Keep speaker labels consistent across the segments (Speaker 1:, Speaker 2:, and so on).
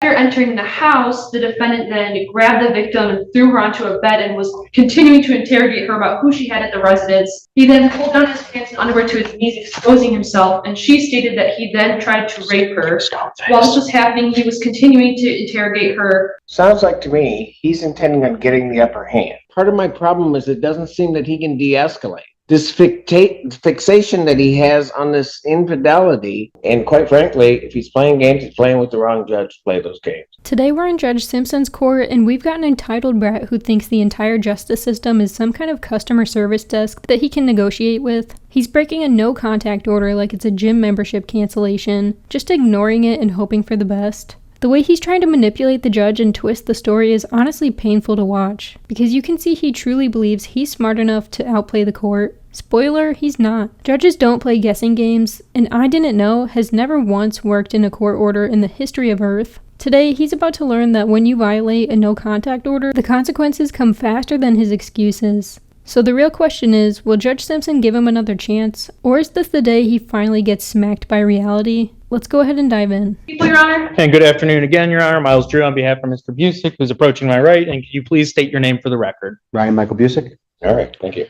Speaker 1: After entering the house, the defendant then grabbed the victim and threw her onto a bed and was continuing to interrogate her about who she had at the residence. He then pulled down his pants and underwear to his knees, exposing himself, and she stated that he then tried to rape her. While this was happening, he was continuing to interrogate her.
Speaker 2: Sounds like to me he's intending on getting the upper hand. Part of my problem is it doesn't seem that he can de-escalate. This fixation that he has on this infidelity, and quite frankly, if he's playing games, he's playing with the wrong judge to play those games.
Speaker 3: Today we're in Judge Simpson's court, and we've got an entitled brat who thinks the entire justice system is some kind of customer service desk that he can negotiate with. He's breaking a no-contact order like it's a gym membership cancellation, just ignoring it and hoping for the best. The way he's trying to manipulate the judge and twist the story is honestly painful to watch, because you can see he truly believes he's smart enough to outplay the court. Spoiler, he's not. Judges don't play guessing games, and I didn't know has never once worked in a court order in the history of Earth. Today, he's about to learn that when you violate a no-contact order, the consequences come faster than his excuses. So the real question is, will Judge Simpson give him another chance, or is this the day he finally gets smacked by reality? Let's go ahead and dive in.
Speaker 1: Your Honor.
Speaker 4: And good afternoon again, Your Honor. Miles Drew on behalf of Mr. Busick, who's approaching my right, and can you please state your name for the record?
Speaker 5: Ryan Michael Busick.
Speaker 2: All right, thank you.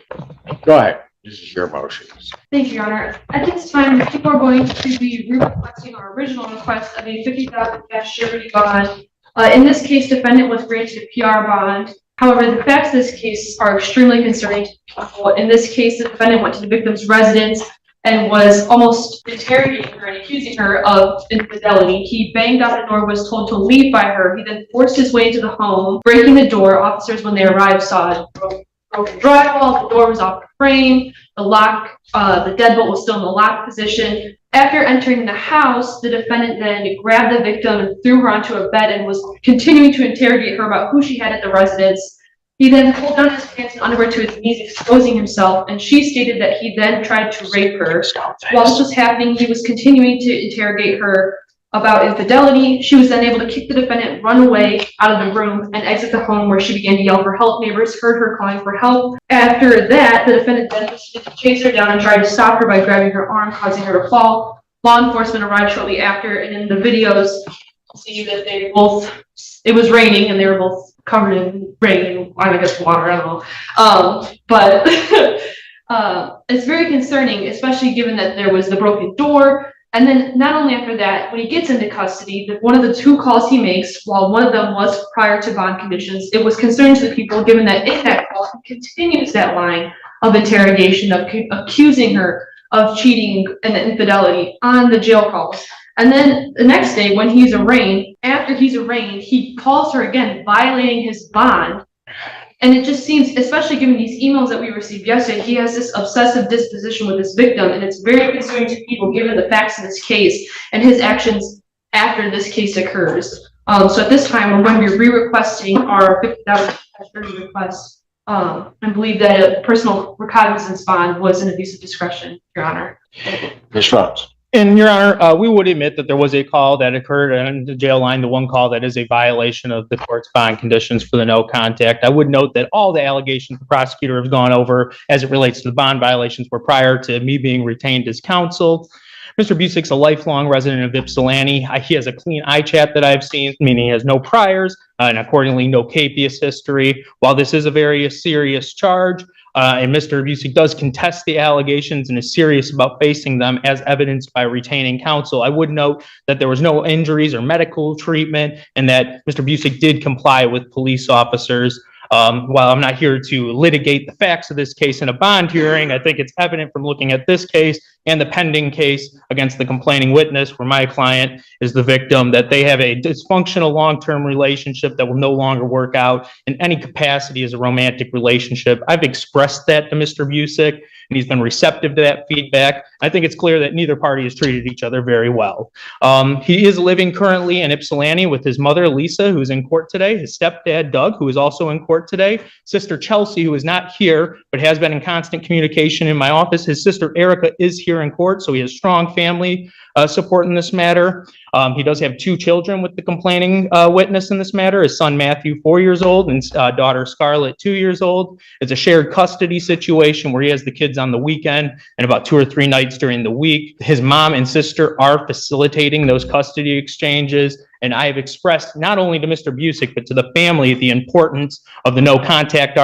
Speaker 2: Go ahead. This is your motion.
Speaker 1: Thank you, Your Honor. At this time, people are going to be requesting our original request of a $50,000 cash surety bond. In this case, defendant was granted a PR bond. However, the facts of this case are extremely concerning to people. In this case, the defendant went to the victim's residence and was almost interrogating her and accusing her of infidelity. He banged on the door, was told to leave by her. He then forced his way into the home, breaking the door. Officers, when they arrived, saw broken drywall, the door was off the frame, the lock, the deadbolt was still in the lock position. After entering the house, the defendant then grabbed the victim and threw her onto a bed and was continuing to interrogate her about who she had at the residence. He then pulled down his pants and underwear to his knees, exposing himself, and she stated that he then tried to rape her. While this was happening, he was continuing to interrogate her about infidelity. She was then able to kick the defendant, run away out of the room, and exit the home, where she began to yell for help. Neighbors heard her calling for help. After that, the defendant then proceeded to chase her down and tried to stop her by grabbing her arm, causing her to fall. Law enforcement arrived shortly after, and in the videos, see that they both, it was raining, and they were both covered in rain and I guess water, I don't know. But it's very concerning, especially given that there was the broken door. And then not only after that, when he gets into custody, one of the two calls he makes, while one of them was prior to bond conditions, it was concerning to the people, given that in that call, he continues that line of interrogation of accusing her of cheating and infidelity on the jail calls. And then the next day, when he's arraigned, after he's arraigned, he calls her again, violating his bond. And it just seems, especially given these emails that we received yesterday, he has this obsessive disposition with this victim, and it's very concerning to people given the facts of this case and his actions after this case occurs. So at this time, we're going to be re-requesting our $50,000 request. I believe that a personal recognizance bond was an abuse of discretion, Your Honor.
Speaker 2: Response.
Speaker 4: And Your Honor, we would admit that there was a call that occurred on the jail line, the one call that is a violation of the court's bond conditions for the no contact. I would note that all the allegations the prosecutor has gone over as it relates to the bond violations were prior to me being retained as counsel. Mr. Busick's a lifelong resident of Ypsilanti. He has a clean eye chat that I've seen, meaning he has no priors and accordingly no capious history. While this is a very serious charge, and Mr. Busick does contest the allegations and is serious about facing them as evidenced by retaining counsel, I would note that there was no injuries or medical treatment and that Mr. Busick did comply with police officers. While I'm not here to litigate the facts of this case in a bond hearing, I think it's evident from looking at this case and the pending case against the complaining witness, where my client is the victim, that they have a dysfunctional long-term relationship that will no longer work out in any capacity as a romantic relationship. I've expressed that to Mr. Busick, and he's been receptive to that feedback. I think it's clear that neither party has treated each other very well. He is living currently in Ypsilanti with his mother, Lisa, who's in court today, his stepdad, Doug, who is also in court today, sister Chelsea, who is not here, but has been in constant communication in my office. His sister Erica is here in court, so he has strong family support in this matter. He does have two children with the complaining witness in this matter, his son Matthew, 4 years old, and daughter Scarlett, 2 years old. It's a shared custody situation where he has the kids on the weekend and about 2 or 3 nights during the week. His mom and sister are facilitating those custody exchanges, And I have expressed not only to Mr. Busick, but to the family, the importance of the no contact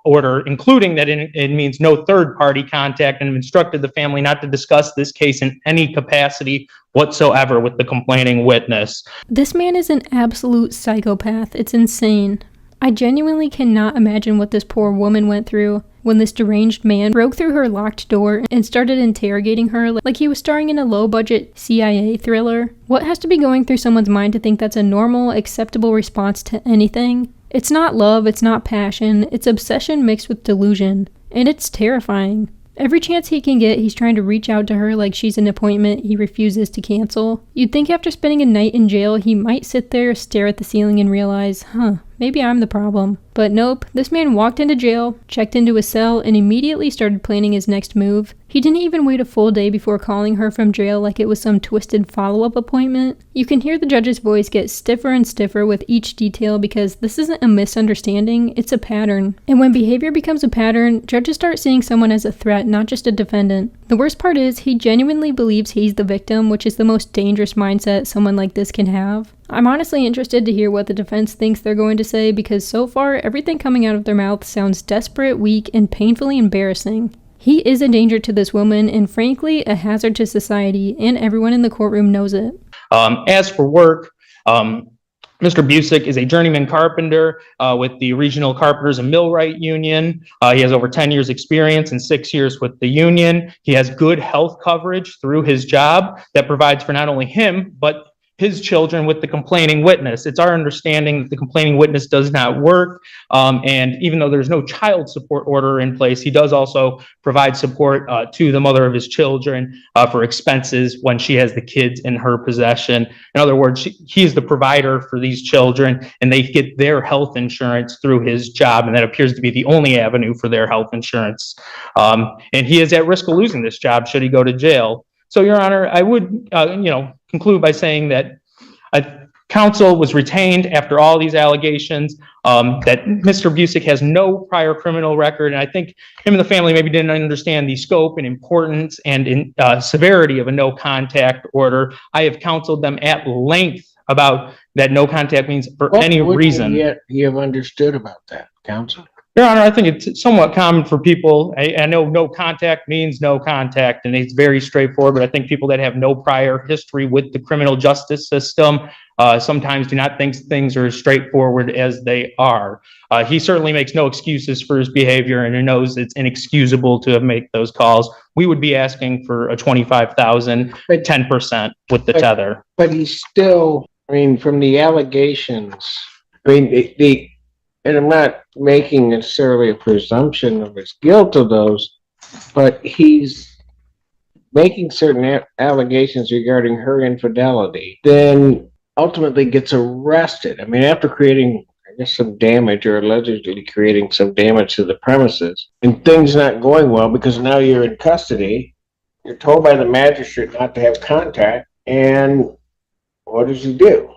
Speaker 4: order, including that it means no third party contact, and have instructed the family not to discuss this case in any capacity whatsoever with the complaining witness.
Speaker 3: This man is an absolute psychopath. It's insane. I genuinely cannot imagine what this poor woman went through when this deranged man broke through her locked door and started interrogating her like he was starring in a low-budget CIA thriller. What has to be going through someone's mind to think that's a normal, acceptable response to anything? It's not love, it's not passion, it's obsession mixed with delusion. And it's terrifying. Every chance he can get, he's trying to reach out to her like she's an appointment he refuses to cancel. You'd think after spending a night in jail, he might sit there, stare at the ceiling, and realize, maybe I'm the problem. But nope, this man walked into jail, checked into his cell, and immediately started planning his next move. He didn't even wait a full day before calling her from jail like it was some twisted follow-up appointment. You can hear the judge's voice get stiffer and stiffer with each detail because this isn't a misunderstanding, it's a pattern. And when behavior becomes a pattern, judges start seeing someone as a threat, not just a defendant. The worst part is, he genuinely believes he's the victim, which is the most dangerous mindset someone like this can have. I'm honestly interested to hear what the defense thinks they're going to say because so far, everything coming out of their mouth sounds desperate, weak, and painfully embarrassing. He is a danger to this woman and frankly, a hazard to society, and everyone in the courtroom knows it.
Speaker 4: As for work, Mr. Busick is a journeyman carpenter with the Regional Carpenters and Millwright Union. He has over 10 years experience and 6 years with the union. He has good health coverage through his job that provides for not only him, but his children with the complaining witness. It's our understanding that the complaining witness does not work. And even though there's no child support order in place, he does also provide support to the mother of his children for expenses when she has the kids in her possession. In other words, he's the provider for these children and they get their health insurance through his job. And that appears to be the only avenue for their health insurance. And he is at risk of losing this job should he go to jail. So, Your Honor, I would, conclude by saying that counsel was retained after all these allegations, that Mr. Busick has no prior criminal record. And I think him and the family maybe didn't understand the scope and importance and severity of a no contact order. I have counseled them at length about that no contact means for any reason.
Speaker 2: Yet you have understood about that, counsel?
Speaker 4: Your Honor, I think it's somewhat common for people. I know no contact means no contact, and it's very straightforward, but I think people that have no prior history with the criminal justice system sometimes do not think things are as straightforward as they are. He certainly makes no excuses for his behavior, and he knows it's inexcusable to make those calls. We would be asking for a $25,000, 10% with the tether.
Speaker 2: But he's still, from the allegations, and I'm not making necessarily a presumption of his guilt of those, but he's making certain allegations regarding her infidelity, then ultimately gets arrested. After creating, some damage or allegedly creating some damage to the premises, and things not going well because now you're in custody, you're told by the magistrate not to have contact, and what does he do?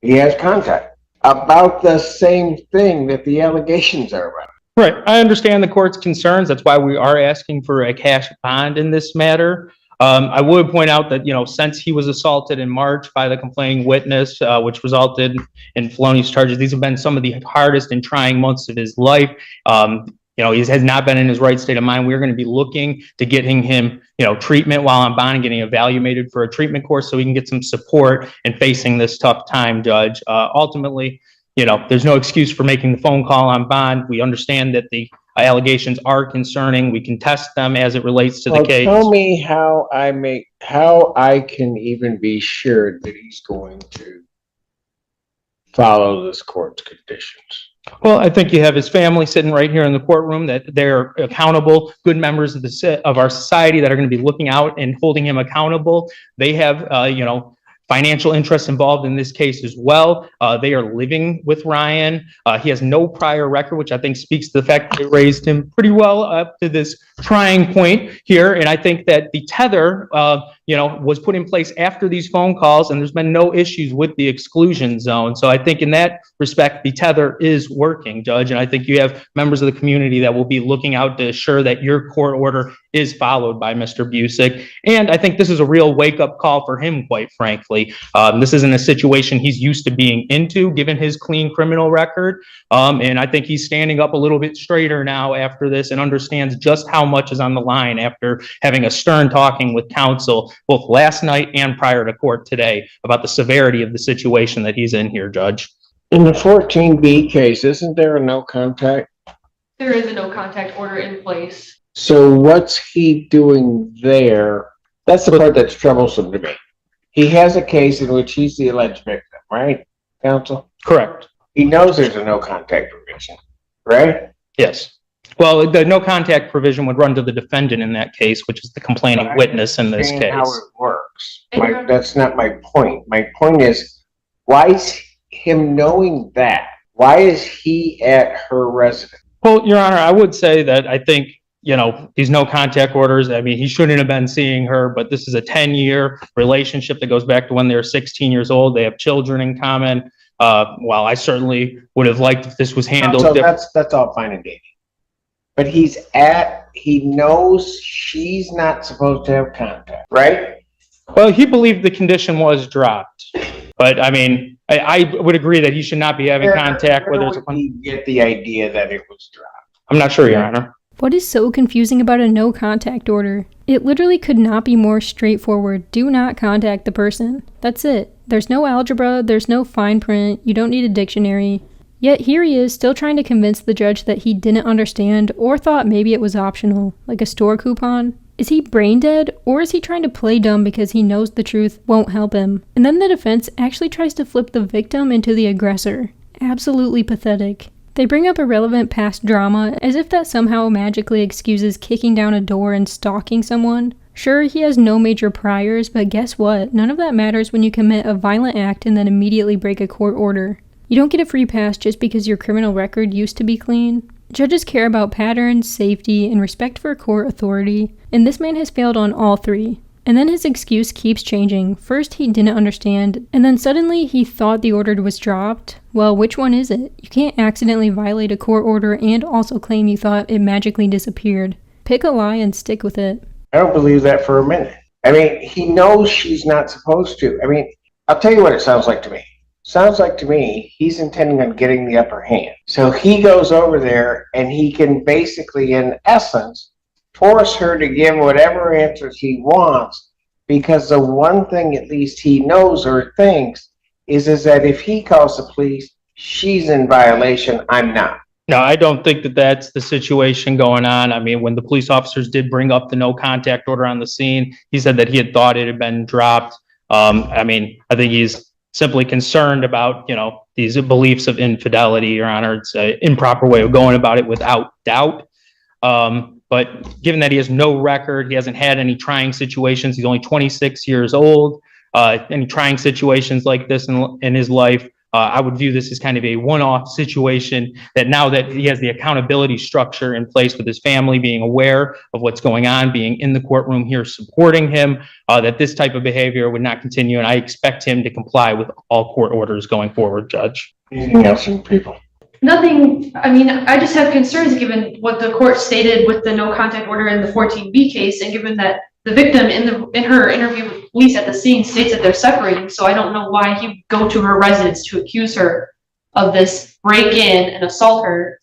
Speaker 2: He has contact about the same thing that the allegations are about.
Speaker 4: Right. I understand the court's concerns. That's why we are asking for a cash bond in this matter. I would point out that, since he was assaulted in March by the complaining witness, which resulted in felonious charges, these have been some of the hardest and trying months of his life. He has not been in his right state of mind. We're going to be looking to getting him, treatment while on bond and getting evaluated for a treatment course so he can get some support in facing this tough time, Judge. Ultimately, there's no excuse for making the phone call on bond. We understand that the allegations are concerning. We can test them as it relates to the case.
Speaker 2: Tell me how I can even be sure that he's going to follow this court's conditions.
Speaker 4: Well, I think you have his family sitting right here in the courtroom, that they're accountable, good members of our society that are going to be looking out and holding him accountable. They have, financial interests involved in this case as well. They are living with Ryan. He has no prior record, which I think speaks to the fact that they raised him pretty well up to this trying point here. And I think that the tether, was put in place after these phone calls, and there's been no issues with the exclusion zone. So I think in that respect, the tether is working, Judge, and I think you have members of the community that will be looking out to assure that your court order is followed by Mr. Busick. And I think this is a real wake-up call for him, quite frankly. This isn't a situation he's used to being into, given his clean criminal record. And I think he's standing up a little bit straighter now after this and understands just how much is on the line after having a stern talking with counsel both last night and prior to court today about the severity of the situation that he's in here, Judge.
Speaker 2: In the 14B case, isn't there a no contact?
Speaker 1: There is a no contact order in place.
Speaker 2: So what's he doing there? That's the part that's troublesome to me. He has a case in which he's the alleged victim, right, counsel?
Speaker 4: Correct.
Speaker 2: He knows there's a no contact provision, right?
Speaker 4: Yes. Well, the no contact provision would run to the defendant in that case, which is the complaining witness in this case.
Speaker 2: How it works. That's not my point. My point is, why is him knowing that? Why is he at her residence?
Speaker 4: Well, Your Honor, I would say that I think, these no contact orders, I mean, he shouldn't have been seeing her, but this is a 10-year relationship that goes back to when they were 16 years old. They have children in common. While I certainly would have liked if this was handled differently.
Speaker 2: That's all fine and dandy. But he knows she's not supposed to have contact, right?
Speaker 4: Well, he believed the condition was dropped. But I mean, I would agree that he should not be having contact with her.
Speaker 2: You get the idea that it was dropped.
Speaker 4: I'm not sure, Your Honor.
Speaker 3: What is so confusing about a no contact order? It literally could not be more straightforward. Do not contact the person. That's it. There's no algebra, there's no fine print, you don't need a dictionary. Yet here he is still trying to convince the judge that he didn't understand or thought maybe it was optional, like a store coupon. Is he brain dead, or is he trying to play dumb because he knows the truth won't help him? And then the defense actually tries to flip the victim into the aggressor. Absolutely pathetic. They bring up irrelevant past drama as if that somehow magically excuses kicking down a door and stalking someone. Sure, he has no major priors, but guess what? None of that matters when you commit a violent act and then immediately break a court order. You don't get a free pass just because your criminal record used to be clean. Judges care about patterns, safety, and respect for court authority, and this man has failed on all three. And then his excuse keeps changing. First he didn't understand, and then suddenly he thought the order was dropped. Well, which one is it? You can't accidentally violate a court order and also claim you thought it magically disappeared. Pick a lie and stick with it.
Speaker 2: I don't believe that for a minute. I mean, he knows she's not supposed to. I mean, I'll tell you what it sounds like to me. Sounds like to me he's intending on getting the upper hand. So he goes over there and he can basically, in essence, force her to give whatever answers he wants, because the one thing at least he knows or thinks is that if he calls the police, she's in violation, I'm not.
Speaker 4: No, I don't think that that's the situation going on. I mean, when the police officers did bring up the no contact order on the scene, he said that he had thought it had been dropped. I mean, I think he's simply concerned about, these beliefs of infidelity, Your Honor. It's an improper way of going about it without doubt. But given that he has no record, he hasn't had any trying situations, he's only 26 years old, any trying situations like this in his life, I would view this as kind of a one-off situation that now that he has the accountability structure in place with his family, being aware of what's going on, being in the courtroom here supporting him, that this type of behavior would not continue. And I expect him to comply with all court orders going forward, Judge.
Speaker 2: Anything else from people?
Speaker 1: Nothing. I mean, I just have concerns given what the court stated with the no contact order in the 14B case, and given that the victim in her interview with police at the scene states that they're separating. So I don't know why he would go to her residence to accuse her of this break-in and assault her.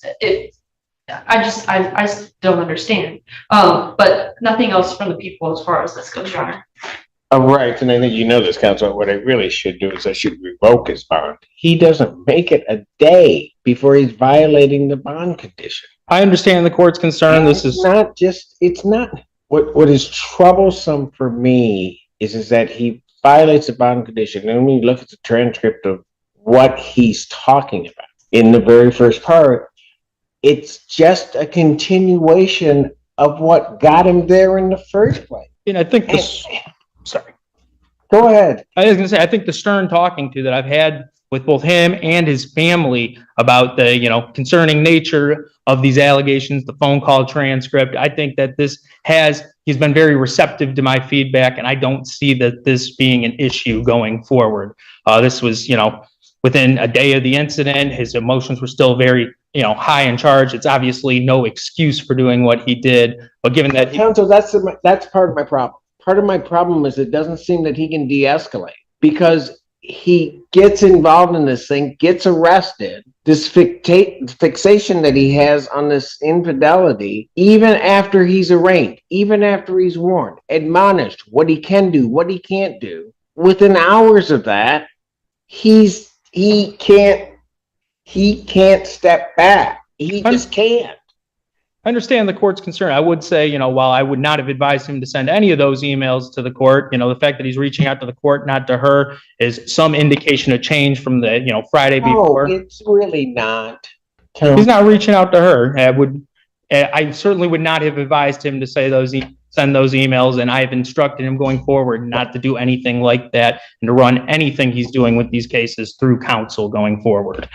Speaker 1: I just don't understand. But nothing else from the people as far as this goes, Your Honor.
Speaker 2: Right, and I think you know this, counsel. What I really should do is I should revoke his bond. He doesn't make it a day before he's violating the bond condition.
Speaker 4: I understand the court's concern.
Speaker 2: It's not. What is troublesome for me is that he violates the bond condition. And when you look at the transcript of what he's talking about in the very first part, it's just a continuation of what got him there in the first place.
Speaker 4: And I think sorry.
Speaker 2: Go ahead.
Speaker 4: I was going to say, I think the stern talking to that I've had with both him and his family about the, concerning nature of these allegations, the phone call transcript. I think that he's been very receptive to my feedback, and I don't see that this being an issue going forward. This was, within a day of the incident, his emotions were still very, high in charge. It's obviously no excuse for doing what he did, but given that
Speaker 2: counsel, that's part of my problem. Part of my problem is it doesn't seem that he can de-escalate, because he gets involved in this thing, gets arrested, this fixation that he has on this infidelity, even after he's arraigned, even after he's warned, admonished what he can do, what he can't do. Within hours of that, he can't step back. He just can't.
Speaker 4: I understand the court's concern. I would say, while I would not have advised him to send any of those emails to the court, the fact that he's reaching out to the court, not to her, is some indication of change from the, Friday before.
Speaker 2: No, it's really not.
Speaker 4: He's not reaching out to her. I certainly would not have advised him to send those emails, and I have instructed him going forward not to do anything like that and to run anything he's doing with these cases through counsel going forward.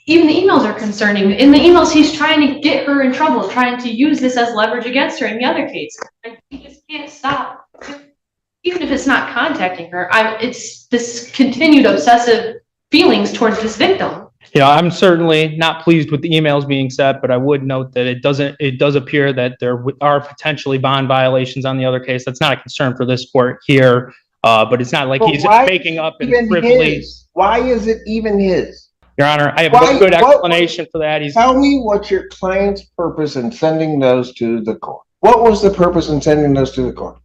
Speaker 1: Even the emails are concerning. In the emails, he's trying to get her in trouble, trying to use this as leverage against her in the other case. He just can't stop. Even if it's not contacting her, it's this continued obsessive feelings towards this victim.
Speaker 4: I'm certainly not pleased with the emails being sent, but I would note that it does appear that there are potentially bond violations on the other case. That's not a concern for this court here, but it's not like he's faking up and frivolous.
Speaker 2: Why is it even his?
Speaker 4: Your Honor, I have no good explanation for that.
Speaker 2: Tell me what your client's purpose in sending those to the court. What was the purpose in sending those to the court?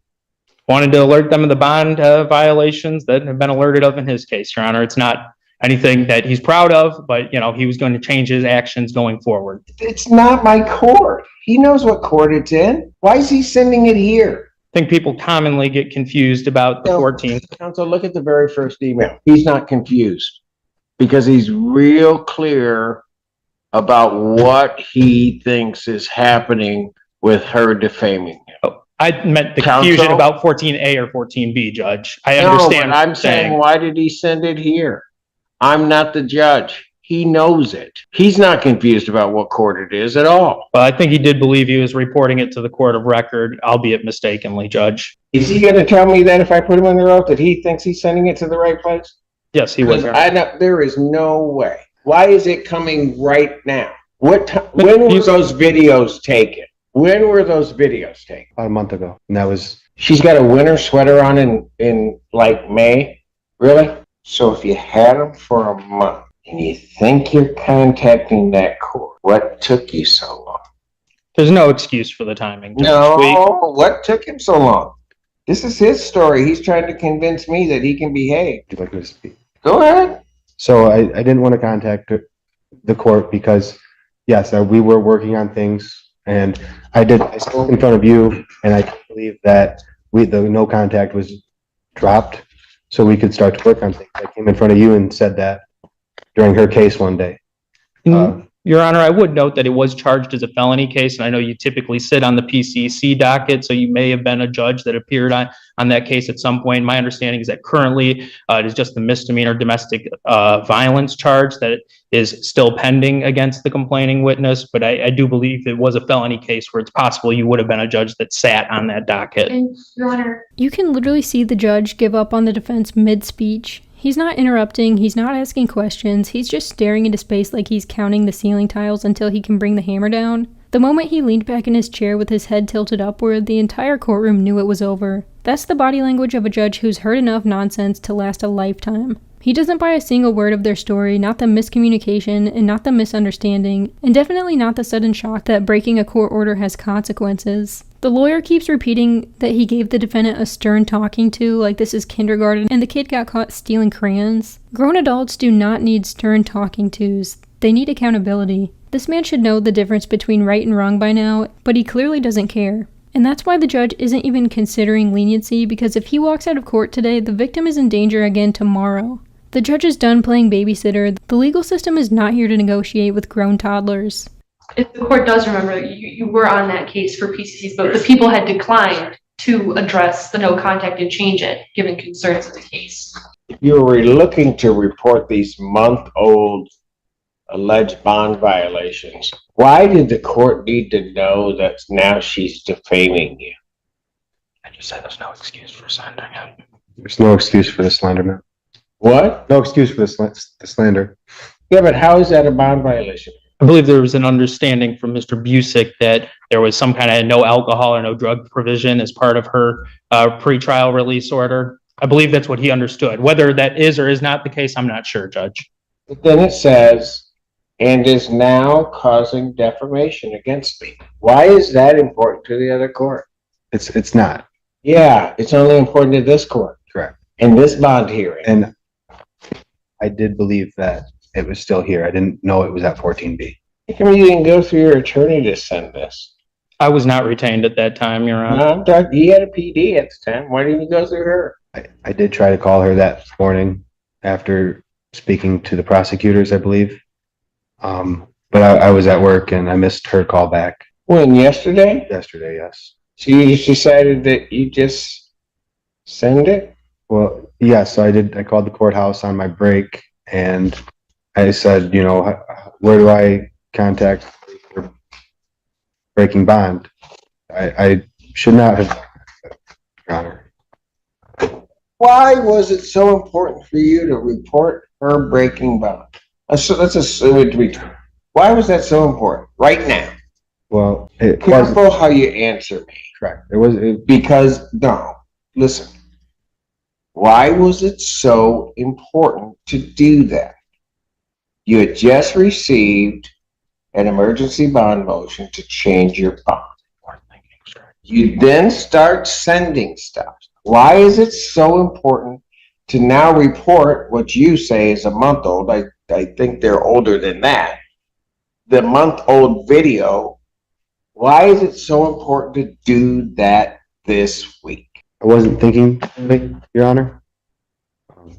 Speaker 4: Wanted to alert them of the bond violations that have been alerted of in his case, Your Honor. It's not anything that he's proud of, but, he was going to change his actions going forward.
Speaker 2: It's not my court. He knows what court it's in. Why is he sending it here?
Speaker 4: I think people commonly get confused about the 14th.
Speaker 2: Counsel, look at the very first email. He's not confused, because he's real clear about what he thinks is happening with her defaming him.
Speaker 4: I meant the confusion about 14A or 14B, Judge. I understand.
Speaker 2: No, but I'm saying, why did he send it here? I'm not the judge. He knows it. He's not confused about what court it is at all.
Speaker 4: Well, I think he did believe he was reporting it to the court of record, albeit mistakenly, Judge.
Speaker 2: Is he going to tell me that if I put him on the oath that he thinks he's sending it to the right place?
Speaker 4: Yes, he was.
Speaker 2: There is no way. Why is it coming right now? When were those videos taken? When were those videos taken?
Speaker 5: About a month ago. And that was...
Speaker 2: She's got a winter sweater on in like May? Really? So if you had them for a month and you think you're contacting that court, what took you so long?
Speaker 4: There's no excuse for the timing.
Speaker 2: No, what took him so long? This is his story. He's trying to convince me that he can behave.
Speaker 5: Would you like me to speak?
Speaker 2: Go ahead.
Speaker 5: So I didn't want to contact the court because, yes, we were working on things, and I spoke in front of you, and I believe that the no contact was dropped so we could start to work on things. I came in front of you and said that during her case one day.
Speaker 4: Your Honor, I would note that it was charged as a felony case, and I know you typically sit on the PCC docket, so you may have been a judge that appeared on that case at some point. My understanding is that currently it is just the misdemeanor domestic violence charge that is still pending against the complaining witness, but I do believe it was a felony case where it's possible you would have been a judge that sat on that docket.
Speaker 1: And, Your Honor,
Speaker 3: You can literally see the judge give up on the defense mid-speech. He's not interrupting, he's not asking questions, he's just staring into space like he's counting the ceiling tiles until he can bring the hammer down. The moment he leaned back in his chair with his head tilted upward, the entire courtroom knew it was over. That's the body language of a judge who's heard enough nonsense to last a lifetime. He doesn't buy a single word of their story, not the miscommunication, and not the misunderstanding, and definitely not the sudden shock that breaking a court order has consequences. The lawyer keeps repeating that he gave the defendant a stern talking to, like this is kindergarten, and the kid got caught stealing crayons. Grown adults do not need stern talking tos. They need accountability. This man should know the difference between right and wrong by now, but he clearly doesn't care. And that's why the judge isn't even considering leniency, because if he walks out of court today, the victim is in danger again tomorrow. The judge is done playing babysitter. The legal system is not here to negotiate with grown toddlers.
Speaker 1: if the court does remember, you were on that case for PCC's vote. The people had declined to address the no contact and change it, given concerns of the case.
Speaker 2: if you were looking to report these month-old alleged bond violations, why did the court need to know that now she's defaming you?
Speaker 4: I just said there's no excuse for sending it.
Speaker 5: There's no excuse for the slanderment.
Speaker 2: What?
Speaker 5: No excuse for the slander.
Speaker 2: Yeah, but how is that a bond violation?
Speaker 4: I believe there was an understanding from Mr. Busick that there was some kind of no alcohol or no drug provision as part of her pretrial release order. I believe that's what he understood. Whether that is or is not the case, I'm not sure, Judge.
Speaker 2: But then it says, and is now causing defamation against me. Why is that important to the other court?
Speaker 5: It's not.
Speaker 2: Yeah, it's only important to this court.
Speaker 5: Correct.
Speaker 2: In this bond hearing.
Speaker 5: And I did believe that it was still here. I didn't know it was at 14B.
Speaker 2: How come you didn't go through your attorney to send this?
Speaker 4: I was not retained at that time, Your Honor.
Speaker 2: No, I'm talking, he had a PD at the time. Why didn't you go through her?
Speaker 5: I did try to call her that morning after speaking to the prosecutors, I believe. But I was at work and I missed her call back.
Speaker 2: When, yesterday?
Speaker 5: Yesterday, yes.
Speaker 2: So you just decided that you just send it?
Speaker 5: Well, yes, I did. I called the courthouse on my break and I said, you know, where do I contact for breaking bond? I should not have, Your Honor.
Speaker 2: Why was it so important for you to report her breaking bond? Let's assume it to be true. Why was that so important right now?
Speaker 5: Well, it was
Speaker 2: Careful how you answer me.
Speaker 5: correct. It
Speaker 2: Because, no, listen. Why was it so important to do that? You had just received an emergency bond motion to change your bond. You then start sending stuff. Why is it so important to now report what you say is a month old? I think they're older than that. The month-old video. Why is it so important to do that this week?
Speaker 5: I wasn't thinking, Your Honor.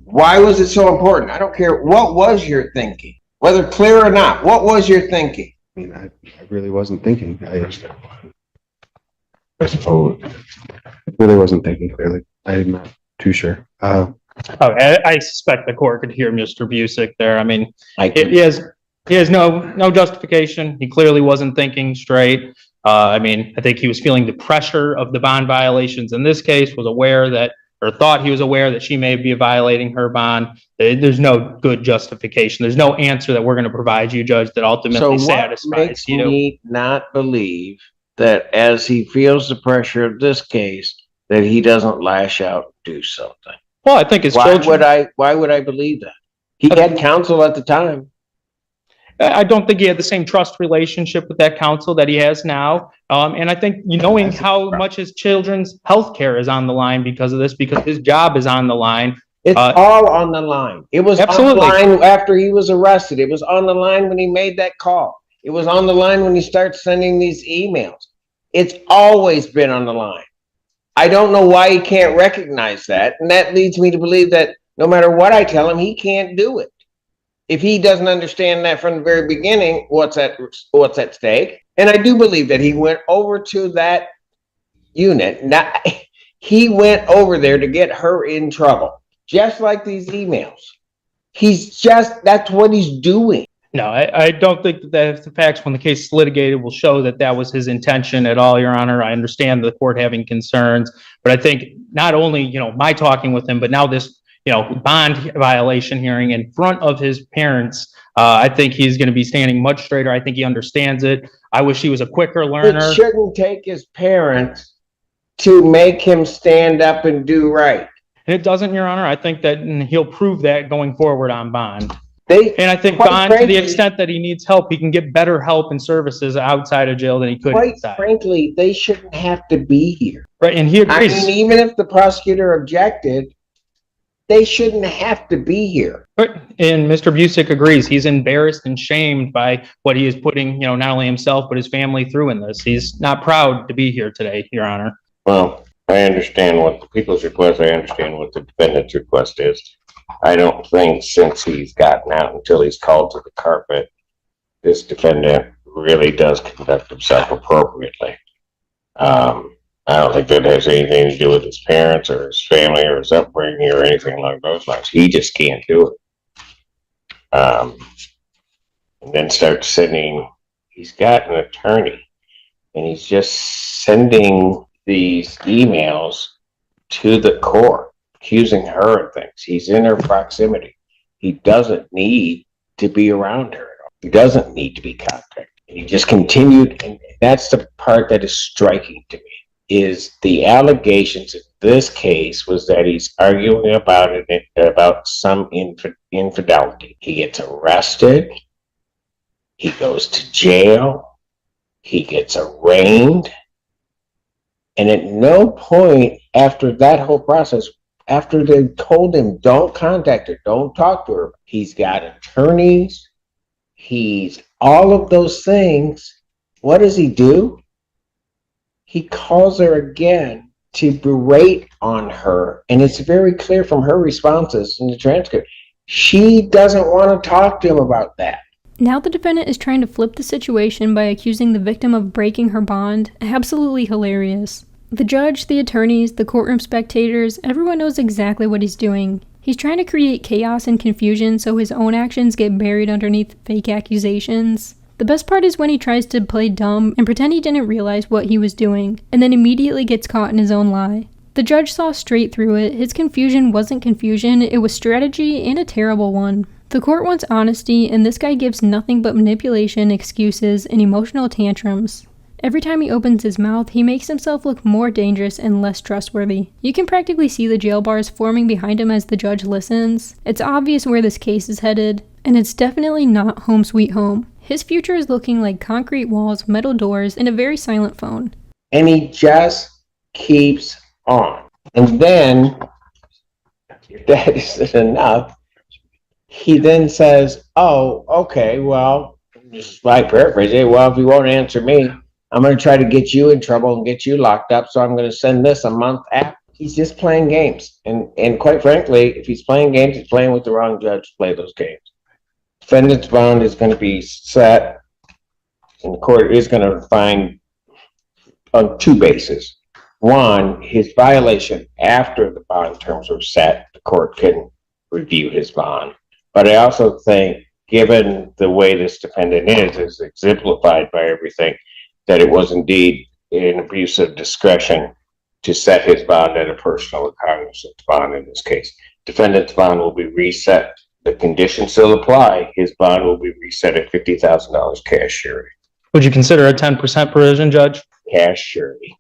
Speaker 2: Why was it so important? I don't care. What was your thinking? Whether clear or not, what was your thinking?
Speaker 5: I mean, I really wasn't thinking. I really wasn't thinking clearly. I'm not too sure.
Speaker 4: I suspect the court could hear Mr. Busick there. I mean,
Speaker 2: I
Speaker 4: he has no justification. He clearly wasn't thinking straight. I mean, I think he was feeling the pressure of the bond violations in this case, was aware that, or thought he was aware that she may be violating her bond. There's no good justification. There's no answer that we're going to provide you, Judge, that ultimately satisfies you.
Speaker 2: So what makes me not believe that as he feels the pressure of this case, that he doesn't lash out and do something?
Speaker 4: Well, I think his children...
Speaker 2: Why would I believe that? He had counsel at the time.
Speaker 4: I don't think he had the same trust relationship with that counsel that he has now. And I think knowing how much his children's health care is on the line because of this, because his job is on the line.
Speaker 2: It's all on the line. It was
Speaker 4: absolutely
Speaker 2: on the line after he was arrested. It was on the line when he made that call. It was on the line when he started sending these emails. It's always been on the line. I don't know why he can't recognize that. And that leads me to believe that no matter what I tell him, he can't do it. If he doesn't understand that from the very beginning, what's at stake. And I do believe that he went over to that unit. He went over there to get her in trouble, just like these emails. That's what he's doing.
Speaker 4: No, I don't think that the facts when the case is litigated will show that that was his intention at all, Your Honor. I understand the court having concerns, but I think not only, my talking with him, but now this, bond violation hearing in front of his parents, I think he's going to be standing much straighter. I think he understands it. I wish he was a quicker learner.
Speaker 2: It shouldn't take his parents to make him stand up and do right.
Speaker 4: And it doesn't, Your Honor. I think that he'll prove that going forward on bond.
Speaker 2: And
Speaker 4: I think bond, to the extent that he needs help, he can get better help and services outside of jail than he could inside.
Speaker 2: Quite frankly, they shouldn't have to be here.
Speaker 4: Right, and he agrees.
Speaker 2: I mean, even if the prosecutor objected, they shouldn't have to be here.
Speaker 4: And Mr. Busick agrees. He's embarrassed and shamed by what he is putting, not only himself, but his family through in this. He's not proud to be here today, Your Honor.
Speaker 2: Well, I understand what the people's request, I understand what the defendant's request is. I don't think since he's gotten out until he's called to the carpet, this defendant really does conduct himself appropriately. I don't think that has anything to do with his parents or his family or his upbringing or anything along those lines. He just can't do it. And then starts sending, he's got an attorney, and he's just sending these emails to the court, accusing her of things. He's in her proximity. He doesn't need to be around her at all. He doesn't need to be contacted. And he just continued, and that's the part that is striking to me, is the allegations in this case was that he's arguing about it, about some infidelity. He gets arrested. He goes to jail. He gets arraigned. And at no point after that whole process, after they told him, don't contact her, don't talk to her, he's got attorneys, he's all of those things. What does he do? He calls her again to berate on her. And it's very clear from her responses in the transcript. She doesn't want to talk to him about that.
Speaker 3: Now the defendant is trying to flip the situation by accusing the victim of breaking her bond. Absolutely hilarious. The judge, the attorneys, the courtroom spectators, everyone knows exactly what he's doing. He's trying to create chaos and confusion so his own actions get buried underneath fake accusations. The best part is when he tries to play dumb and pretend he didn't realize what he was doing, and then immediately gets caught in his own lie. The judge saw straight through it. His confusion wasn't confusion, it was strategy, and a terrible one. The court wants honesty, and this guy gives nothing but manipulation, excuses, and emotional tantrums. Every time he opens his mouth, he makes himself look more dangerous and less trustworthy. You can practically see the jail bars forming behind him as the judge listens. It's obvious where this case is headed, and it's definitely not home sweet home. His future is looking like concrete walls, metal doors, and a very silent phone.
Speaker 2: And he just keeps on. And then, if that isn't enough, he then says, oh, okay, well, just like paraphrasing, well, if you won't answer me, I'm going to try to get you in trouble and get you locked up, so I'm going to send this a month after. He's just playing games. And quite frankly, if he's playing games, he's playing with the wrong judge to play those games. Defendant's bond is going to be set, and the court is going to find on two bases. One, his violation after the bond terms were set, the court can review his bond. But I also think, given the way this defendant is exemplified by everything, that it was indeed an abuse of discretion to set his bond at a personal or cognizant bond in this case. Defendant's bond will be reset. The conditions still apply. His bond will be reset at $50,000 cash surety.
Speaker 4: Would you consider a 10% provision, Judge?
Speaker 2: Cash surety.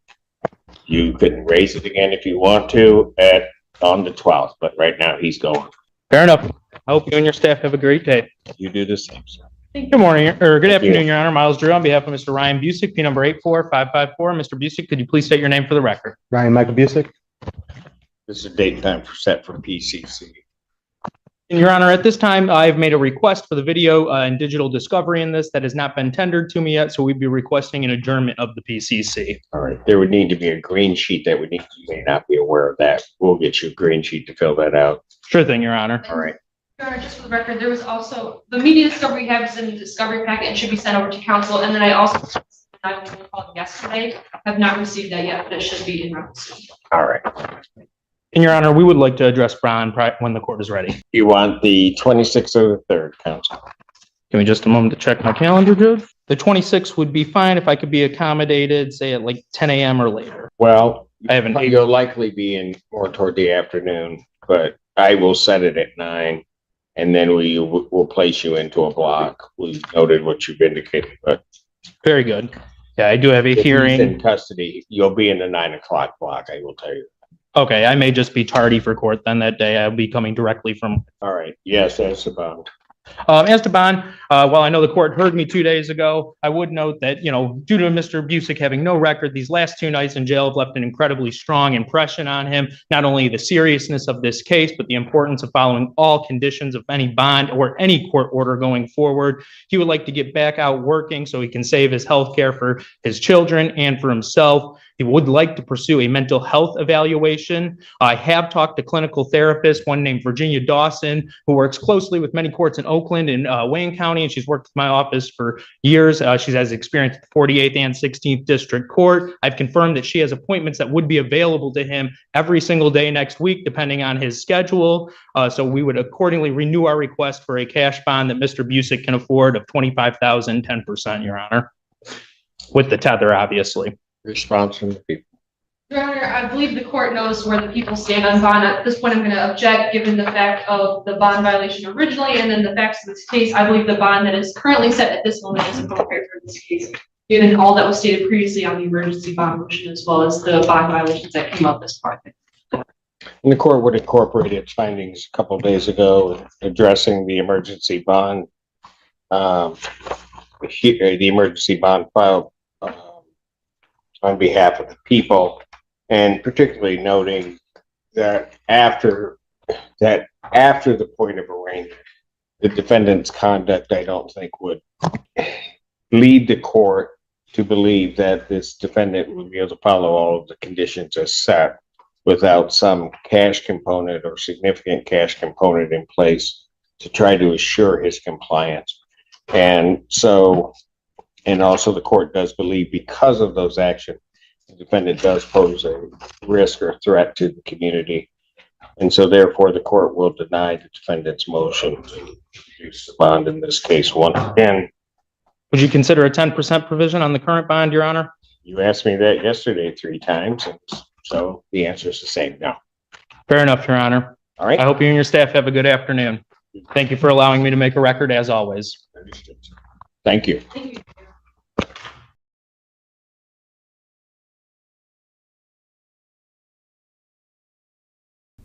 Speaker 2: You can raise it again if you want to on the 12th, but right now he's going.
Speaker 4: Fair enough. I hope you and your staff have a great day.
Speaker 2: You do the same, sir.
Speaker 4: Good morning, or good afternoon, Your Honor. Miles Drew on behalf of Mr. Ryan Busick, P number 84554. Mr. Busick, could you please state your name for the record?
Speaker 5: Ryan Michael Busick.
Speaker 2: This is a date and time set for PCC.
Speaker 4: And Your Honor, at this time, I've made a request for the video and digital discovery in this that has not been tendered to me yet, so we'd be requesting an adjournment of the PCC.
Speaker 2: All right. There would need to be a green sheet that would need, you may not be aware of that. We'll get you a green sheet to fill that out.
Speaker 4: Sure thing, Your Honor.
Speaker 2: All right.
Speaker 1: Your Honor, just for the record, there was also, the media discovery we have is in the discovery packet and should be sent over to counsel. And then I also, I called yesterday, have not received that yet, but it should be in routes.
Speaker 2: All right.
Speaker 4: And Your Honor, we would like to address Brown when the court is ready.
Speaker 2: You want the 26th or the 3rd, counsel?
Speaker 4: Give me just a moment to check my calendar, Judge. The 26th would be fine if I could be accommodated, say at like 10 a.m. or later.
Speaker 2: Well,
Speaker 4: I have an
Speaker 2: you'll likely be in more toward the afternoon, but I will set it at 9, and then we'll place you into a block. We've noted what you've indicated, but
Speaker 4: very good. Yeah, I do have a
Speaker 2: if
Speaker 4: hearing.
Speaker 2: he's in custody, you'll be in the 9 o'clock block, I will tell you.
Speaker 4: Okay, I may just be tardy for court then that day. I'll be coming directly from.
Speaker 2: All right. Yes, that's about.
Speaker 4: As to bond, while I know the court heard me 2 days ago, I would note that, due to Mr. Busick having no record, these last 2 nights in jail have left an incredibly strong impression on him. Not only the seriousness of this case, but the importance of following all conditions of any bond or any court order going forward. He would like to get back out working so he can save his health care for his children and for himself. He would like to pursue a mental health evaluation. I have talked to clinical therapists, one named Virginia Dawson, who works closely with many courts in Oakland and Wayne County, and she's worked with my office for years. She has experience at the 48th and 16th District Court. I've confirmed that she has appointments that would be available to him every single day next week, depending on his schedule. So we would accordingly renew our request for a cash bond that Mr. Busick can afford of $25,000, 10%, Your Honor, with the tether, obviously.
Speaker 2: Response from the people.
Speaker 1: Your Honor, I believe the court knows where the people stand on bond. At this point, I'm going to object, given the fact of the bond violation originally, and then the facts of this case. I believe the bond that is currently set at this moment is appropriate for this case, given all that was stated previously on the emergency bond motion, as well as the bond violations that came up as part of it.
Speaker 2: And the court would incorporate its findings a couple of days ago addressing the emergency bond, the emergency bond filed on behalf of the people, and particularly noting that after the point of arraignment, the defendant's conduct, I don't think, would lead the court to believe that this defendant would be able to follow all of the conditions as set without some cash component or significant cash component in place to try to assure his compliance. And so, and also the court does believe, because of those actions, the defendant does pose a risk or threat to the community. And so therefore the court will deny the defendant's motion to reduce the bond in this case once again.
Speaker 4: Would you consider a 10% provision on the current bond, Your Honor?
Speaker 2: You asked me that yesterday 3 times, and so the answer is the same, no.
Speaker 4: Fair enough, Your Honor.
Speaker 2: All right.
Speaker 4: I hope you and your staff have a good afternoon. Thank you for allowing me to make a record, as always.
Speaker 2: Thank you.
Speaker 1: Thank you.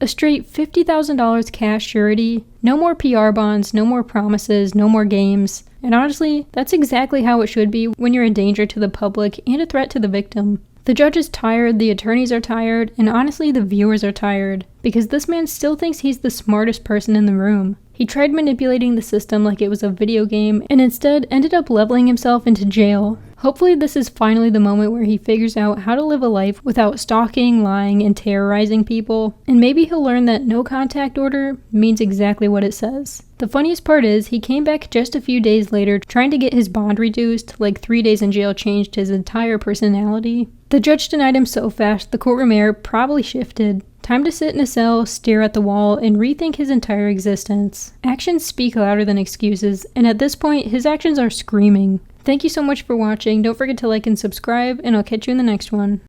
Speaker 3: A straight $50,000 cash surety, no more PR bonds, no more promises, no more games. And honestly, that's exactly how it should be when you're a danger to the public and a threat to the victim. The judge is tired, the attorneys are tired, and honestly the viewers are tired, because this man still thinks he's the smartest person in the room. He tried manipulating the system like it was a video game, and instead ended up leveling himself into jail. Hopefully this is finally the moment where he figures out how to live a life without stalking, lying, and terrorizing people, and maybe he'll learn that no contact order means exactly what it says. The funniest part is, he came back just a few days later trying to get his bond reduced, like 3 days in jail changed his entire personality. The judge denied him so fast, the courtroom air probably shifted. Time to sit in a cell, stare at the wall, and rethink his entire existence. Actions speak louder than excuses, and at this point, his actions are screaming. Thank you so much for watching. Don't forget to like and subscribe, and I'll catch you in the next one.